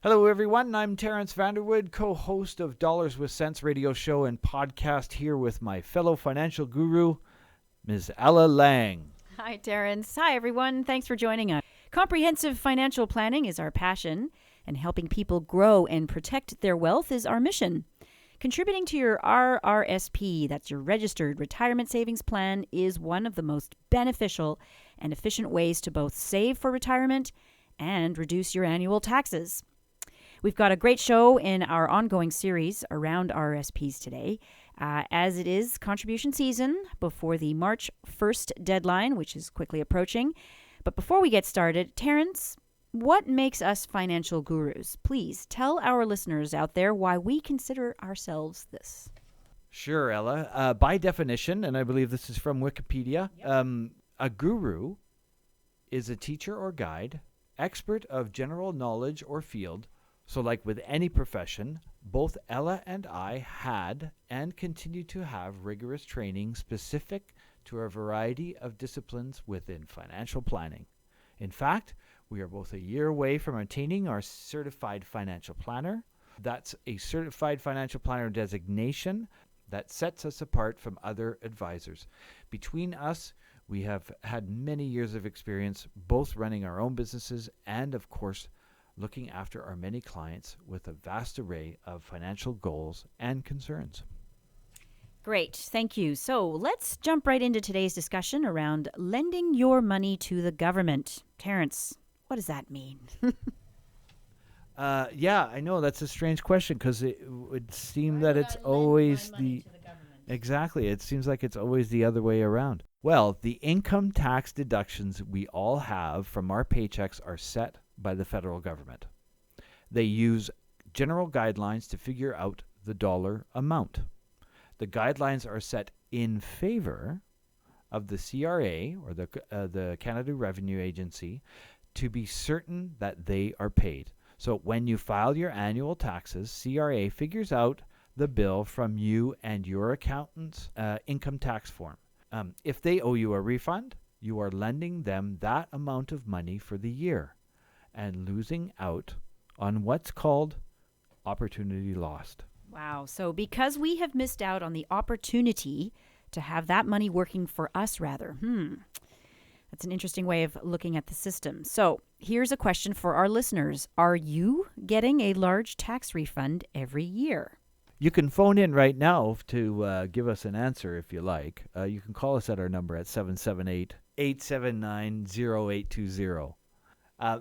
Hello, everyone. I'm Terence Vanderwood, co-host of Dollars with Sense radio show and podcast here with my fellow financial guru, Ms. Ela Lange. Hi, Terence. Hi, everyone. Thanks for joining us. Comprehensive financial planning is our passion, and helping people grow and protect their wealth is our mission. Contributing to your RRSP, that's your Registered Retirement Savings Plan, is one of the most beneficial and efficient ways to both save for retirement and reduce your annual taxes. We've got a great show in our ongoing series around RRSPs today, as it is contribution season before the March 1st deadline, which is quickly approaching. But before we get started, Terence, what makes us financial gurus? Please tell our listeners out there why we consider ourselves this. Sure, Ella. By definition, and I believe this is from Wikipedia, a guru is a teacher or guide, expert of general knowledge or field. So like with any profession, both Ella and I had and continue to have rigorous training specific to a variety of disciplines within financial planning. In fact, we are both a year away from attaining our certified financial planner. That's a certified financial planner designation that sets us apart from other advisors. Between us, we have had many years of experience, both running our own businesses and, of course, looking after our many clients with a vast array of financial goals and concerns. Great, thank you. So let's jump right into today's discussion around lending your money to the government. Terence, what does that mean? Yeah, I know that's a strange question because it would seem that it's always Exactly. It seems like it's always the other way around. Well, the income tax deductions we all have from our paychecks are set by the federal government. They use general guidelines to figure out the dollar amount. The guidelines are set in favor of the CRA, or the Canada Revenue Agency, to be certain that they are paid. So when you file your annual taxes, CRA figures out the bill from you and your accountant's income tax form. If they owe you a refund, you are lending them that amount of money for the year and losing out on what's called opportunity lost. Wow. So because we have missed out on the opportunity to have that money working for us, rather. That's an interesting way of looking at the system. So here's a question for our listeners. Are you getting a large tax refund every year? You can phone in right now to give us an answer if you like. You can call us at our number at 778-879-0820.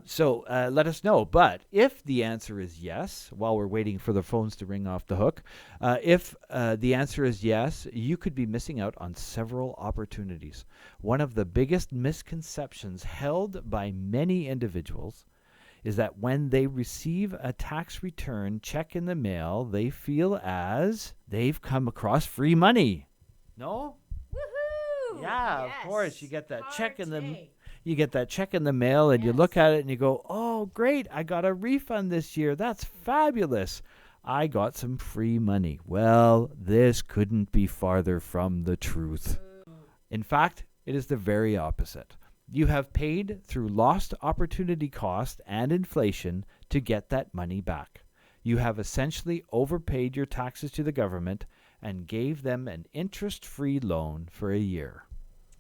So let us know. But if the answer is yes, while we're waiting for the phones to ring off the hook, if the answer is yes, you could be missing out on several opportunities. One of the biggest misconceptions held by many individuals is that when they receive a tax return check in the mail, they feel as they've come across free money. No? Woohoo! Yeah, Yes. Of course. You get that check in the Party. You get that check in the mail and you Yes. look at it and you go, "Oh, great. I got a refund this year. That's fabulous. I got some free money." Well, this couldn't be farther from the truth. In fact, it is the very opposite. You have paid through lost opportunity cost and inflation to get that money back. You have essentially overpaid your taxes to the government and gave them an interest-free loan for a year.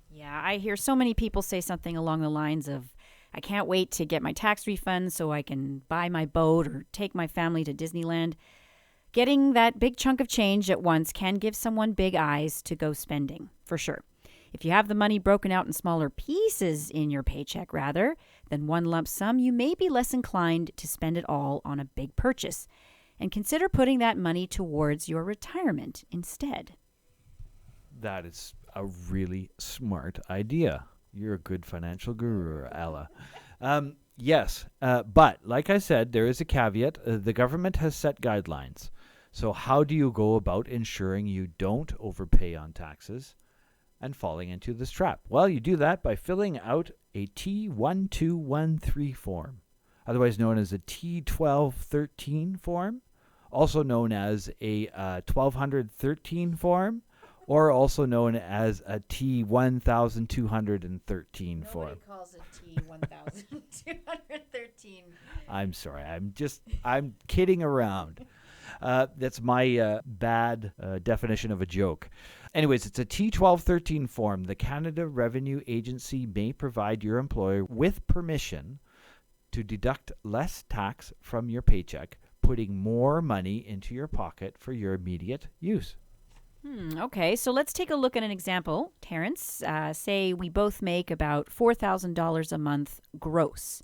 Yeah, I hear so many people say something along the lines of, I can't wait to get my tax refund so I can buy my boat or take my family to Disneyland. Getting that big chunk of change at once can give someone big eyes to go spending, for sure. If you have the money broken out in smaller pieces in your paycheck rather than one lump sum, you may be less inclined to spend it all on a big purchase. And consider putting that money towards your retirement instead. That is a really smart idea. You're a good financial guru, Ella. Yes, but like I said, there is a caveat. The government has set guidelines. So how do you go about ensuring you don't overpay on taxes and falling into this trap? Well, you do that by filling out a T1213 form, otherwise known as a T1213 form, also known as a 1213 form, or also known as a T1213 form. Nobody calls it T1213. I'm sorry. I'm kidding around. That's my bad definition of a joke. Anyways, it's a T1213 form. The Canada Revenue Agency may provide your employer with permission to deduct less tax from your paycheck, putting more money into your pocket for your immediate use. Okay, so let's take a look at an example. Terence, say we both make about $4,000 a month gross.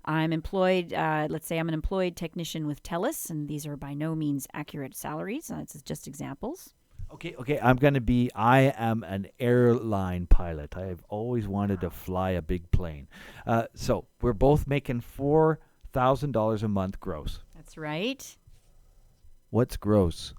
I'm employed, let's say I'm an employed technician with TELUS, and these are by no means accurate salaries. It's just examples. Okay, I am an airline pilot. I've always wanted to fly a big plane. So we're both making $4,000 a month gross. That's right. What's gross?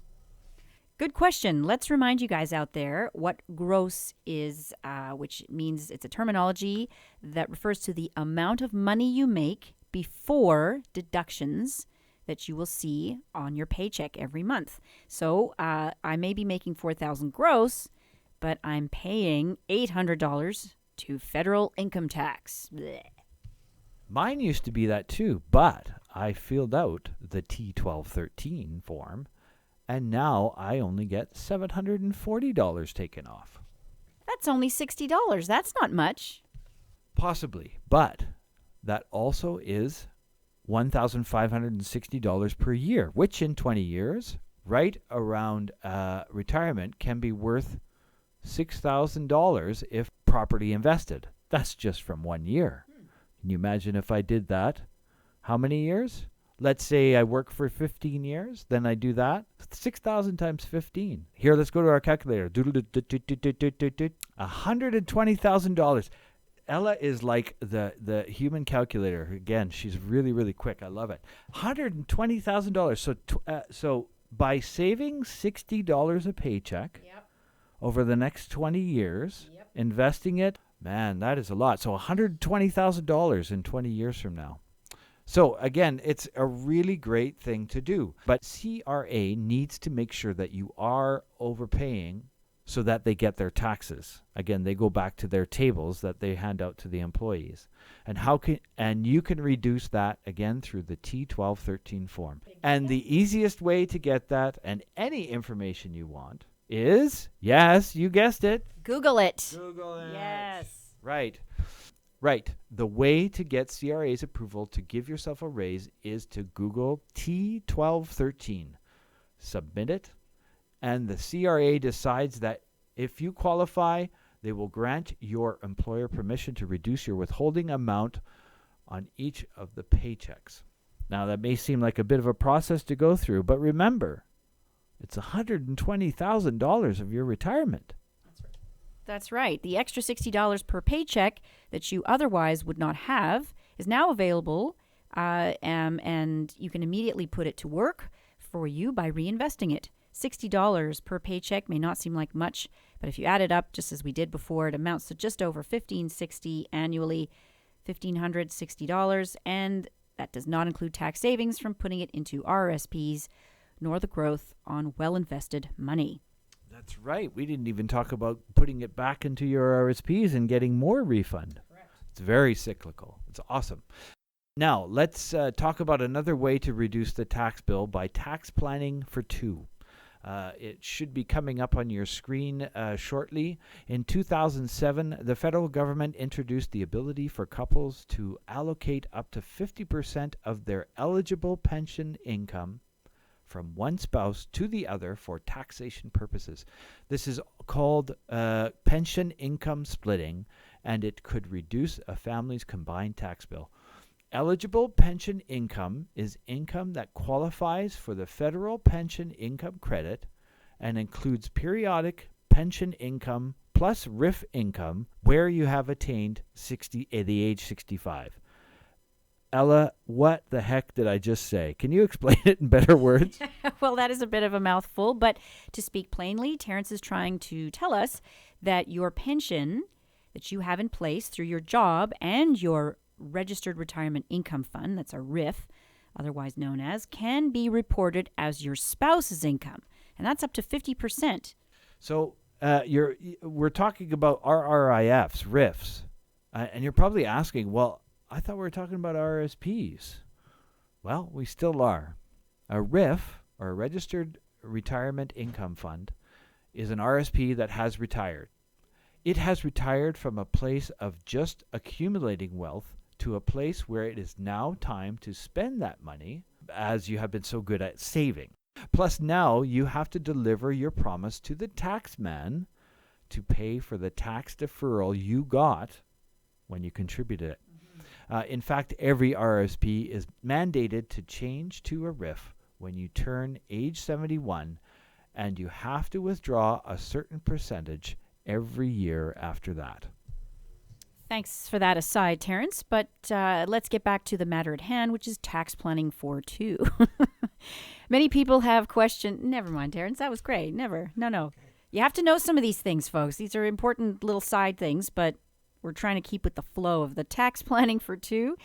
Good question. Let's remind you guys out there what gross is, which means it's a terminology that refers to the amount of money you make before deductions that you will see on your paycheck every month. So I may be making $4,000 gross, but I'm paying $800 to federal income tax. Blech. Mine used to be that too, but I filled out the T1213 form, and now I only get $740 taken off. That's only $60. That's not much. Possibly, but that also is $1,560 per year, which in 20 years, right around retirement, can be worth $6,000 if properly invested. That's just from 1 year. Can you imagine if I did that? How many years? Let's say I work for 15 years, then I do that. 6,000 times 15. Here, let's go to our calculator. $120,000. Ella is like the human calculator. Again, she's really, really quick. I love it. $120,000. So by saving $60 a paycheck over the next 20 years, investing it, man, that is a lot. So $120,000 in 20 years from now. So again, it's a really great thing to do. But CRA needs to make sure that you are overpaying so that they get their taxes. Again, they go back to their tables that they hand out to the employees. And you can reduce that again through the T1213 form. And the easiest way to get that and any information you want is, yes, you guessed it. Google it. Google it. Yes. Right. The way to get CRA's approval to give yourself a raise is to Google T1213. Submit it, and the CRA decides that if you qualify, they will grant your employer permission to reduce your withholding amount on each of the paychecks. Now, that may seem like a bit of a process to go through, but remember, it's $120,000 of your retirement. That's right. The extra $60 per paycheck that you otherwise would not have is now available, and you can immediately put it to work for you by reinvesting it. $60 per paycheck may not seem like much, but if you add it up, just as we did before, it amounts to just over $1,560 annually, $1,560, and that does not include tax savings from putting it into RRSPs, nor the growth on well-invested money. That's right. We didn't even talk about putting it back into your RSPs and getting more refund. Correct. It's very cyclical. It's awesome. Now, let's talk about another way to reduce the tax bill by tax planning for two. It should be coming up on your screen shortly. In 2007, the federal government introduced the ability for couples to allocate up to 50% of their eligible pension income from one spouse to the other for taxation purposes. This is called pension income splitting, and it could reduce a family's combined tax bill. Eligible pension income is income that qualifies for the federal pension income credit and includes periodic pension income plus RIF income where you have attained the age 65. Ella, what the heck did I just say? Can you explain it in better words? Well, that is a bit of a mouthful, but to speak plainly, Terence is trying to tell us that your pension that you have in place through your job and your registered retirement income fund, that's a RIF, otherwise known as, can be reported as your spouse's income, and that's up to 50%. So we're talking about RRIFs, RIFs, and you're probably asking, well, I thought we were talking about RRSPs. Well, we still are. A RIF, or a Registered Retirement Income Fund, is an RSP that has retired. It has retired from a place of just accumulating wealth to a place where it is now time to spend that money, as you have been so good at saving. Plus, now you have to deliver your promise to the tax man to pay for the tax deferral you got when you contributed it. In fact, every RSP is mandated to change to a RIF when you turn age 71, and you have to withdraw a certain percentage every year after that. Thanks for that aside, Terence. But let's get back to the matter at hand, which is tax planning for two. Many people have questioned. Never mind, Terence. That was great. Never. No. You have to know some of these things, folks. These are important little side things, but we're trying to keep with the flow of the tax planning for two.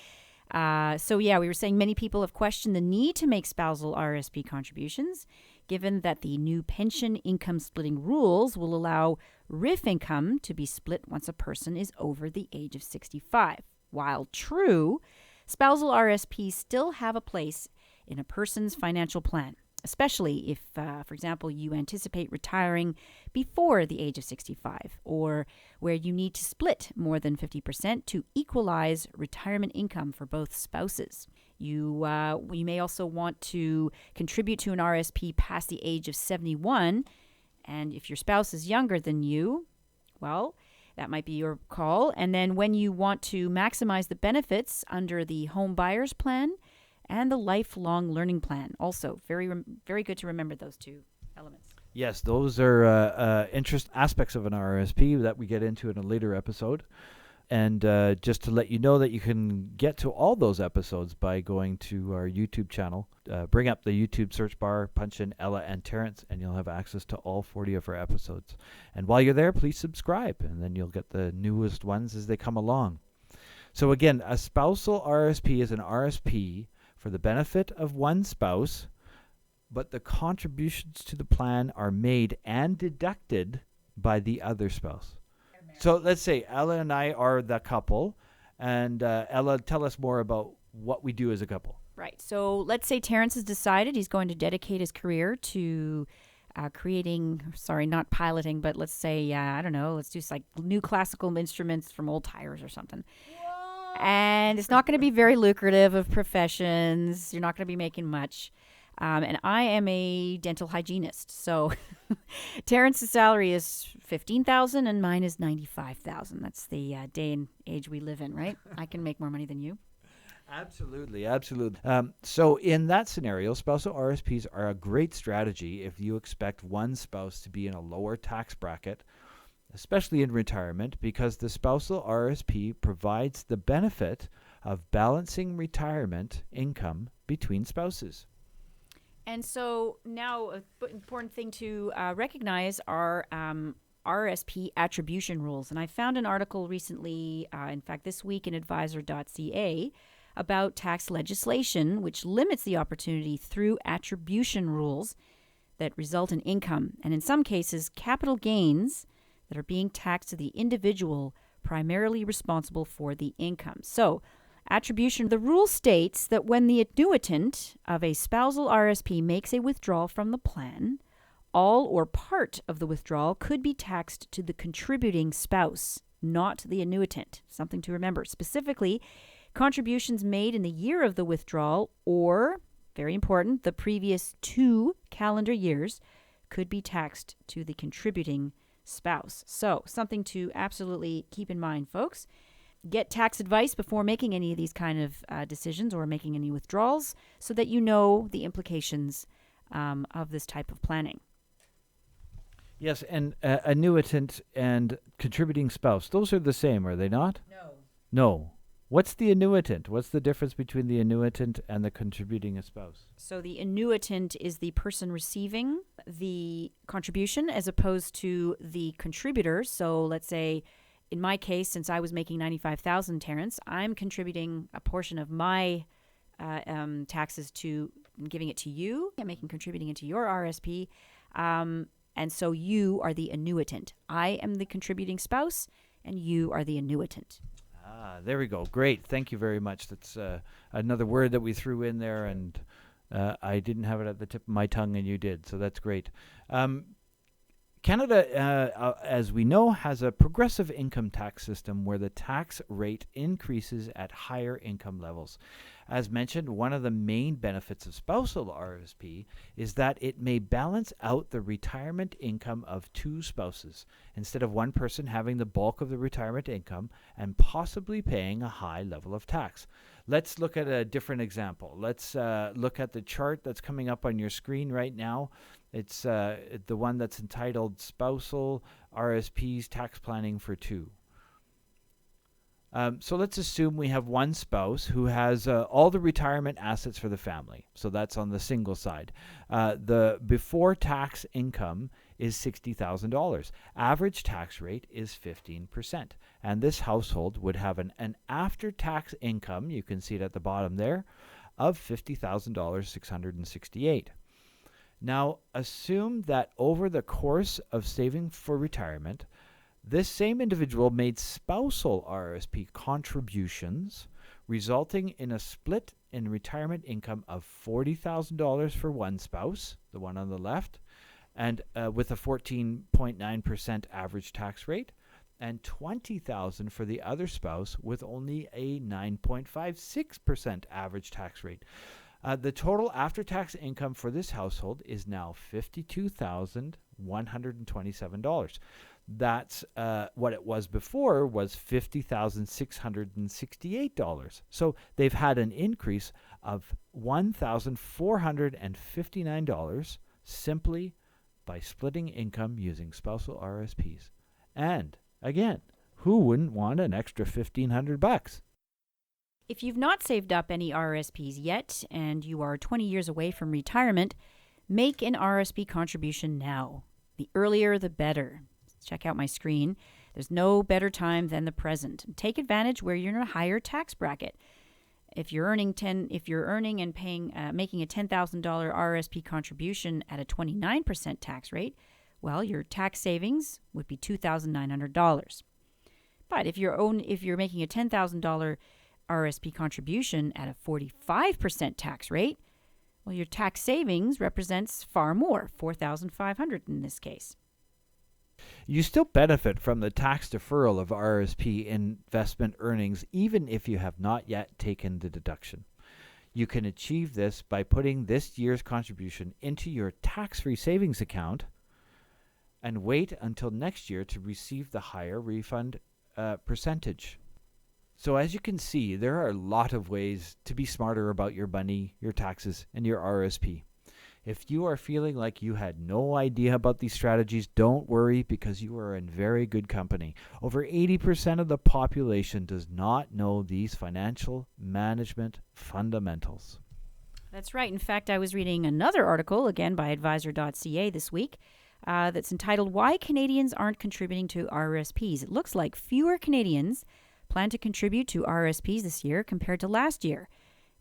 We were saying many people have questioned the need to make spousal RSP contributions, given that the new pension income splitting rules will allow RIF income to be split once a person is over the age of 65. While true, spousal RSPs still have a place in a person's financial plan, especially if, for example, you anticipate retiring before the age of 65, or where you need to split more than 50% to equalize retirement income for both spouses. You may also want to contribute to an RSP past the age of 71, and if your spouse is younger than you, well, that might be your call. And then when you want to maximize the benefits under the home buyer's plan and the lifelong learning plan. Also, very good to remember those two elements. Yes, those are interest aspects of an RRSP that we get into in a later episode. And just to let you know that you can get to all those episodes by going to our YouTube channel. Bring up the YouTube search bar, punch in Ela and Terence, and you'll have access to all 40 of our episodes. And while you're there, please subscribe, and then you'll get the newest ones as they come along. So again, a spousal RSP is an RSP for the benefit of one spouse, but the contributions to the plan are made and deducted by the other spouse. So let's say Ela and I are the couple, and Ela, tell us more about what we do as a couple. Right. So let's say Terence has decided he's going to dedicate his career to not piloting, but let's say, let's do like new classical instruments from old tires or something. And it's not going to be very lucrative of professions. You're not going to be making much. And I am a dental hygienist. So Terence's salary is $15,000 and mine is $95,000. That's the day and age we live in, right? I can make more money than you. Absolutely. So in that scenario, spousal RSPs are a great strategy if you expect one spouse to be in a lower tax bracket, especially in retirement, because the spousal RSP provides the benefit of balancing retirement income between spouses. And so now an important thing to recognize are RSP attribution rules. And I found an article recently, in fact, this week in advisor.ca, about tax legislation which limits the opportunity through attribution rules that result in income, and in some cases, capital gains that are being taxed to the individual primarily responsible for the income. So, attribution, the rule states that when the annuitant of a spousal RSP makes a withdrawal from the plan, all or part of the withdrawal could be taxed to the contributing spouse, not the annuitant. Something to remember. Specifically, contributions made in the year of the withdrawal or, very important, the previous 2 calendar years could be taxed to the contributing spouse. So, something to absolutely keep in mind, folks. Get tax advice before making any of these kind of decisions or making any withdrawals so that you know the implications of this type of planning. Yes, and annuitant and contributing spouse, those are the same, are they not? No. What's the annuitant? What's the difference between the annuitant and the contributing spouse? So the annuitant is the person receiving the contribution as opposed to the contributor. So let's say, in my case, since I was making $95,000, Terence, I'm contributing a portion of my taxes to giving it to you. I'm contributing it to your RSP. And And so you are the annuitant. I am the contributing spouse, and you are the annuitant. There we go. Great. Thank you very much. That's another word that we threw in there, and I didn't have it at the tip of my tongue, and you did. So that's great. Canada, as we know, has a progressive income tax system where the tax rate increases at higher income levels. As mentioned, one of the main benefits of spousal RRSP is that it may balance out the retirement income of two spouses, instead of one person having the bulk of the retirement income and possibly paying a high level of tax. Let's look at a different example. Let's look at the chart that's coming up on your screen right now. It's the one that's entitled Spousal RSPs Tax Planning for Two. So let's assume we have one spouse who has all the retirement assets for the family. So that's on the single side. The before tax income is $60,000. Average tax rate is 15%. And this household would have an after-tax income, you can see it at the bottom there, of $50,668. Now, assume that over the course of saving for retirement, this same individual made spousal RRSP contributions, resulting in a split in retirement income of $40,000 for one spouse, the one on the left, and with a 14.9% average tax rate, and $20,000 for the other spouse with only a 9.56% average tax rate. The total after-tax income for this household is now $52,127. That's what it was before was $50,668. So they've had an increase of $1,459 simply by splitting income using spousal RSPs. And again, who wouldn't want an extra $1,500? If you've not saved up any RRSPs yet and you are 20 years away from retirement, make an RRSP contribution now. The earlier, the better. Check out my screen. There's no better time than the present. Take advantage where you're in a higher tax bracket. If you're earning and paying, making a $10,000 RRSP contribution at a 29% tax rate, well, your tax savings would be $2,900. But if you're making a $10,000 RRSP contribution at a 45% tax rate, well, your tax savings represents far more, $4,500 in this case. You still benefit from the tax deferral of RRSP investment earnings even if you have not yet taken the deduction. You can achieve this by putting this year's contribution into your tax-free savings account and wait until next year to receive the higher refund percentage. So as you can see, there are a lot of ways to be smarter about your money, your taxes, and your RRSP. If you are feeling like you had no idea about these strategies, don't worry, because you are in very good company. Over 80% of the population does not know these financial management fundamentals. That's right. In fact, I was reading another article, again by advisor.ca this week, that's entitled Why Canadians Aren't Contributing to RRSPs. It looks like fewer Canadians plan to contribute to RRSPs this year compared to last year.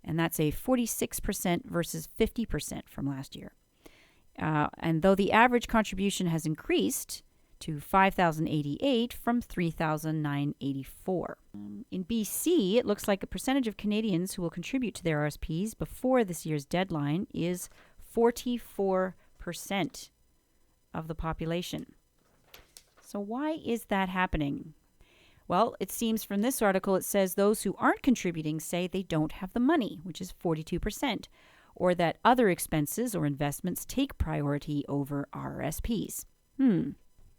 And that's a 46% versus 50% from last year. And though the average contribution has increased to $5,088 from $3,984. In BC, it looks like a percentage of Canadians who will contribute to their RRSPs before this year's deadline is 44% of the population. So why is that happening? Well, it seems from this article, it says those who aren't contributing say they don't have the money, which is 42%, or that other expenses or investments take priority over RRSPs. In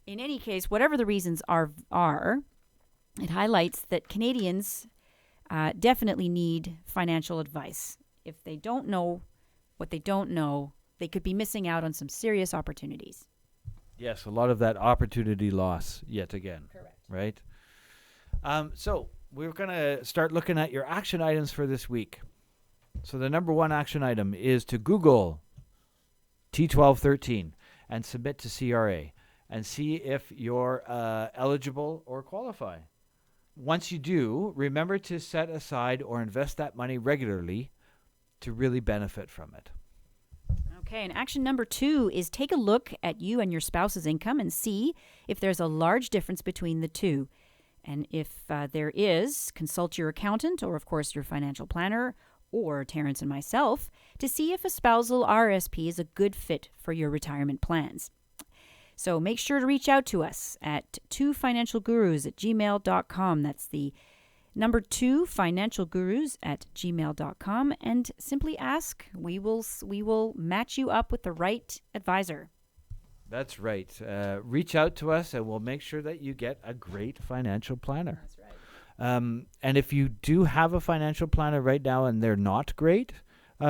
any case, whatever the reasons are, it highlights that Canadians definitely need financial advice. If they don't know what they don't know, they could be missing out on some serious opportunities. Yes, a lot of that opportunity loss yet again. Correct. Right? So we're going to start looking at your action items for this week. So the number one action item is to Google T1213 and submit to CRA and see if you're eligible or qualify. Once you do, remember to set aside or invest that money regularly to really benefit from it. Okay, and action number 2 is take a look at you and your spouse's income and see if there's a large difference between the two. And if there is, consult your accountant or, of course, your financial planner or Terence and myself to see if a spousal RRSP is a good fit for your retirement plans. So make sure to reach out to us at 2financialgurus@gmail.com. That's the number 2financialgurus@gmail.com, and simply ask. We will match you up with the right advisor. That's right. Reach out to us, and we'll make sure that you get a great financial planner. That's right. And if you do have a financial planner right now and they're not great,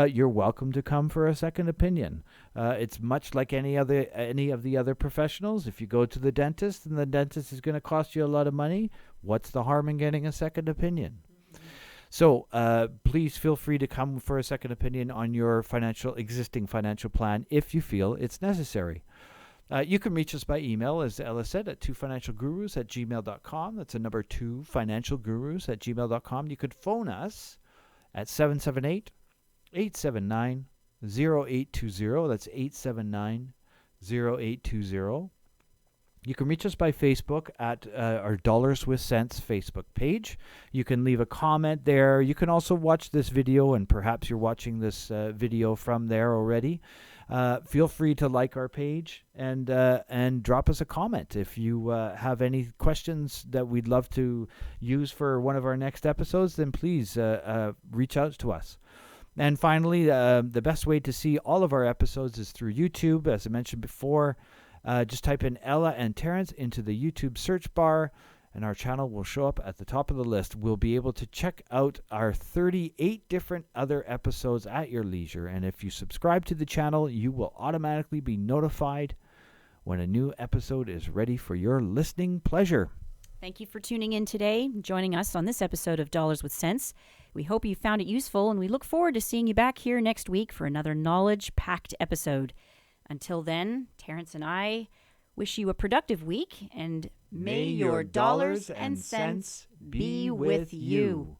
you're welcome to come for a second opinion. It's much like any of the other professionals. If you go to the dentist and the dentist is going to cost you a lot of money, what's the harm in getting a second opinion? So please feel free to come for a second opinion on your existing financial plan if you feel it's necessary. You can reach us by email, as Ella said, at 2financialgurus@gmail.com. That's the number 2financialgurus@gmail.com. You could phone us at 778-879-0820. That's 879-0820. You can reach us by Facebook at our Dollars with Cents Facebook page. You can leave a comment there. You can also watch this video, and perhaps you're watching this video from there already. Feel free to like our page and drop us a comment. If you have any questions that we'd love to use for one of our next episodes, then please reach out to us. And finally, the best way to see all of our episodes is through YouTube. As I mentioned before, just type in Ella and Terence into the YouTube search bar, and our channel will show up at the top of the list. We'll be able to check out our 38 different other episodes at your leisure. And if you subscribe to the channel, you will automatically be notified when a new episode is ready for your listening pleasure. Thank you for tuning in today, joining us on this episode of Dollars with Sense. We hope you found it useful, and we look forward to seeing you back here next week for another knowledge-packed episode. Until then, Terence and I wish you a productive week, and may your dollars and cents be with you.